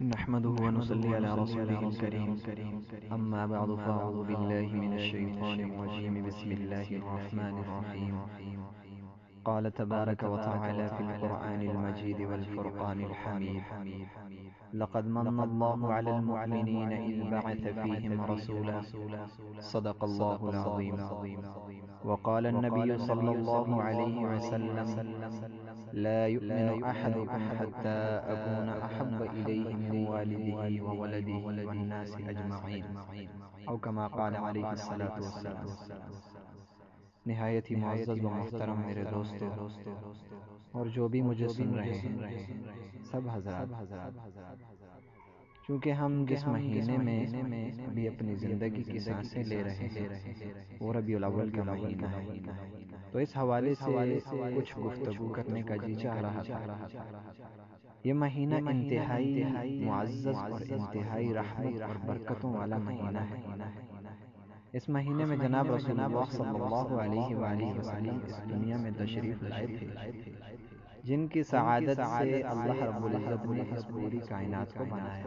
نحمده ونصلي على رسوله الكريم أما بعد فأعوذ بالله من الشيطان الرجيم بسم الله الرحمن الرحيم قال تبارك وتعالى في القرآن المجيد والفرقان الحميد لقد من الله على المؤمنين إذ بعث فيهم رسولا صدق الله العظيم. وقال النبي صلى الله عليه وسلم لا يؤمن أحدكم حتى أكون أحب إليه من والده وولده والناس أجمعين أو كما قال عليه الصلاة والسلام. نہایت ہی معزز و محترم میرے دوستو اور جو بھی مجھے سن رہے ہیں سب حضرات، چونکہ ہم جس مہینے میں ابھی اپنی زندگی کی سانسیں لے رہے ہیں وہ ربیع الاول کا مہینہ ہے، تو اس حوالے سے کچھ گفتگو کرنے کا جی چاہ رہا تھا. یہ مہینہ انتہائی معزز اور انتہائی رحمت اور برکتوں والا مہینہ ہے. اس مہینے میں جناب رسول اللہ صلی اللہ علیہ وآلہ وسلم اس دنیا میں تشریف لائے تھے، جن کی سعادت سے اللہ رب العزت نے اس پوری کائنات کو بنایا.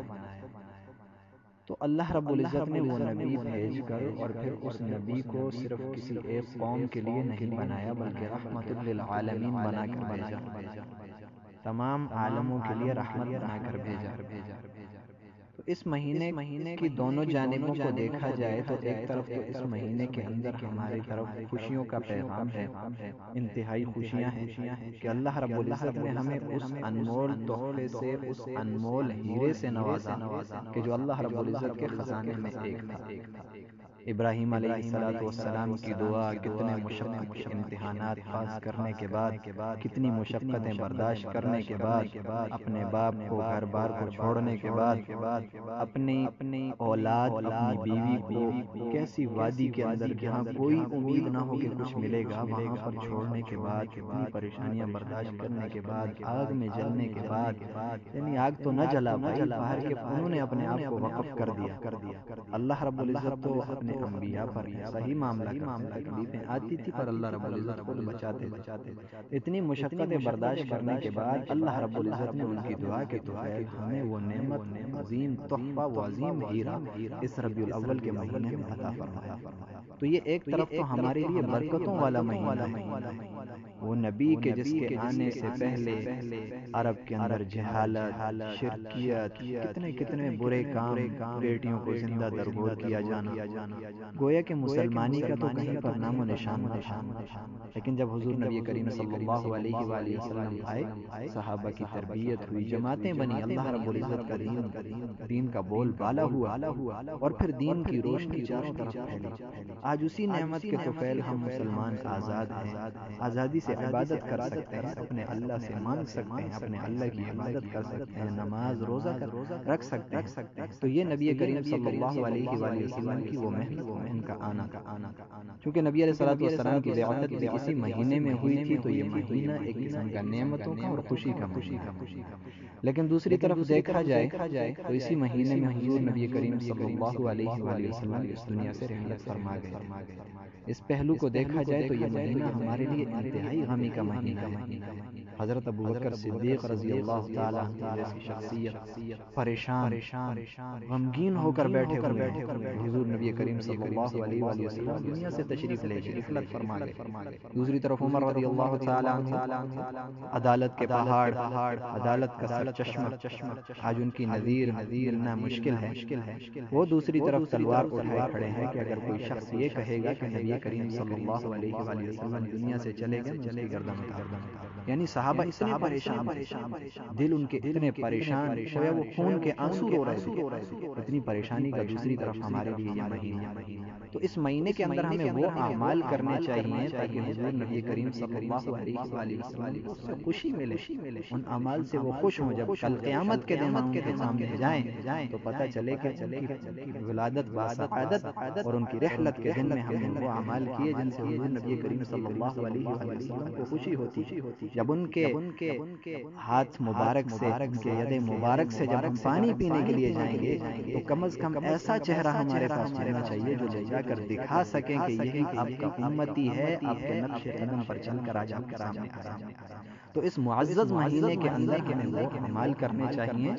تو اللہ رب العزت نے وہ نبی بھیج کر اور پھر اس نبی کو صرف کسی ایک قوم کے لیے نہیں بنایا بلکہ رحمت للعالمین بنا کر بھیجا، تمام عالموں کے لیے رحمت بنا کر بھیجا. تو اس مہینے کی دونوں جانبوں کو دیکھا جائے تو ایک طرف تو اس مہینے کے اندر ہماری طرف خوشیوں کا پیغام ہے، انتہائی خوشیاں ہیں کہ اللہ رب العزت نے ہمیں اس انمول تحفے سے، اس انمول ہیرے سے نوازا کہ جو اللہ رب العزت کے خزانے میں ایک تھا. ابراہیم علیہ السلام کی دعا، کتنے مشقت کے امتحانات پاس کرنے کے بعد، کتنی مشقتیں برداشت کرنے کے بعد، اپنے باپ کو، گھر بار کو چھوڑنے کے بعد، اپنی اولاد، اپنی بیوی کو کیسی وادی کے اندر جہاں کوئی امید نہ ہو کہ کچھ ملے گا وہاں پر چھوڑنے کے بعد، کتنی پریشانیاں برداشت کرنے کے بعد، آگ میں جلنے کے بعد، یعنی آگ تو نہ جلا پائی، باہر کے فنوں نے اپنے آپ کو وقف کر دیا. اللہ رب العزت تو اپنے انبیاء پر صحیح معاملہ کرتے، تکلیفیں آتی تھی پر اللہ رب العزت خود بچاتے تھے. اتنی مشقتیں برداشت کرنے کے بعد اللہ رب العزت نے ان کی دعا کے طفیل ہمیں وہ نعمت، عظیم تحفہ، وہ عظیم ہیرا اس ربیع الاول کے مہینے میں عطا فرمایا. تو یہ ایک طرف تو ہمارے لیے برکتوں والا مہینہ ہے، وہ نبی کے جس کے آنے سے پہلے عرب کے اندر جہالت، شرکیت، کتنے برے کام، بیٹیوں کو زندہ درگور کیا جانا، گویا کہ مسلمانی کا تو کہیں پر نام و نشان نہ تھا. لیکن جب حضور نبی کریم صلی اللہ علیہ وآلہ وسلم آئے، صحابہ کی تربیت ہوئی، جماعتیں بنی، اللہ رب العزت کا دین کا بول بالا ہوا اور پھر دین کی روشنی چاروں طرف پھیلی. آج اسی نعمت کے طفیل ہم مسلمان آزاد ہیں، آزادی سے عبادت کر سکتے ہیں، اپنے اللہ سے مانگ سکتے ہیں، اپنے اللہ کی عبادت کر سکتے ہیں، نماز روزہ رکھ سکتے ہیں. تو یہ نبی کریم صلی اللہ علیہ وآلہ وسلم کی وہ محنت، ان کا آنا. چونکہ نبی علیہ السلام کی بعثت بھی اسی مہینے میں ہوئی تھی، تو یہ مہینہ ایک قسم کا نعمتوں کا اور خوشی کا مہینہ. لیکن دوسری طرف دیکھا جائے تو اسی مہینے میں حضور نبی کریم صلی اللہ علیہ وآلہ وسلم اس دنیا سے رحلت فرما گئے. اس پہلو کو دیکھا جائے تو یہ مہینہ ہمارے لیے انتہائی غمی کا مہینہ ہے. حضرت ابوبکر صدیق رضی اللہ تعالیٰ عنہ جیسی شخصیت پریشان، غمگین ہو کر بیٹھے ہوئے ہیں. حضور نبی کریم صلی اللہ علیہ وآلہ وسلم دنیا سے تشریف لے گئے، رحلت فرما گئے. دوسری طرف عمر رضی اللہ تعالیٰ عنہ عدالت کے پہاڑ، عدالت کا سرچشمہ، آج ان کی نظیر ملنا مشکل ہے. وہ دوسری طرف تلوار اٹھائے کھڑے ہیں کہ اگر کوئی شخص یہ کہے گا کہ نبی کریم صلی اللہ علیہ وآلہ وسلم دنیا سے چلے گئے، میں اس کی گردن اتار دوں گا. یعنی صحابہ اتنے پریشان، دل ان کے اتنے پریشان، گویا وہ خون کے آنسو رو رہے تھے. اتنی پریشانی کا دوسری طرف ہمارے لیے یہ مہینہ. تو اس مہینے کے اندر ہمیں وہ اعمال کرنے چاہیے تاکہ حضور نبی کریم صلی اللہ علیہ وآلہ وسلم کو اس سے خوشی ملے، ان اعمال سے وہ خوش ہوں. جب کل قیامت کے دن ہم ان کے سامنے جائیں تو پتہ چلے کہ ان کی ولادت باسعادت اور ان کی رحلت کے دن میں ہم نے وہ اعمال کیے جن سے حضور نبی کریم صلی اللہ علیہ وآلہ وسلم کو خوشی ہوتی. جب ان کے ہاتھ مبارک سے، ان کے ید مبارک سے جب ہم پانی پینے کے لیے جائیں گے تو کم از کم ایسا چہرہ ہمارے پاس ہونا چاہیے جو لے جا کر دکھا سکیں کہ یہی آپ کا امتی ہے، آپ کے نقش قدم پر چل کر آج آپ کے سامنے آیا. تو اس معزز مہینے کے اندر ہمیں وہ اعمال کرنے چاہیے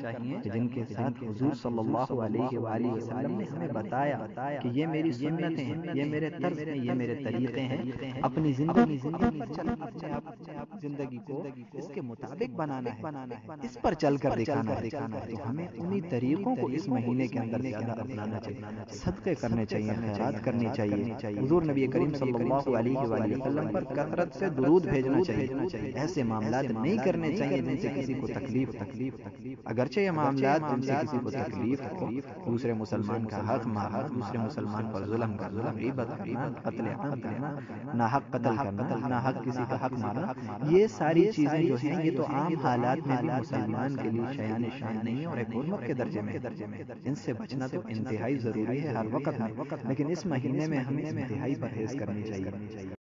کہ جن کے ساتھ حضور صلی اللہ علیہ وآلہ وسلم نے ہمیں بتایا کہ یہ میری سنتیں ہیں، یہ میرے طرز ہیں، یہ میرے طریقے ہیں، اپنی زندگی کو اپنے آپ زندگی کو اس کے مطابق بنانا ہے، اس پر چل کر دکھانا ہے۔ تو ہمیں انہی طریقوں کو اس مہینے کے اندر زیادہ اپنانا چاہیے، صدقے کرنے چاہیے، خیرات کرنی چاہیے، حضور نبی کریم صلی اللہ علیہ وآلہ وسلم پر کثرت سے درود بھیجنا چاہیے، ایسے معاملات نہیں کرنے چاہیے جن سے کسی کو تکلیف ہو، اگرچہ یہ معاملات جن سے کسی کو تکلیف ہو، دوسرے مسلمان کا حق مارنا، دوسرے مسلمان پر ظلم کرنا، غیبت کرنا، قتل عام کرنا، ناحق قتل کرنا، ناحق کسی کا حق مارنا، یہ ساری چیزیں جو ہیں یہ تو عام حالات میں بھی مسلمان کے لیے شیان شان نہیں ہے اور ایک حرمت کے درجے میں، ان سے بچنا تو انتہائی ضروری ہے ہر وقت میں، لیکن اس مہینے میں ہمیں انتہائی پرہیز کرنی چاہیے۔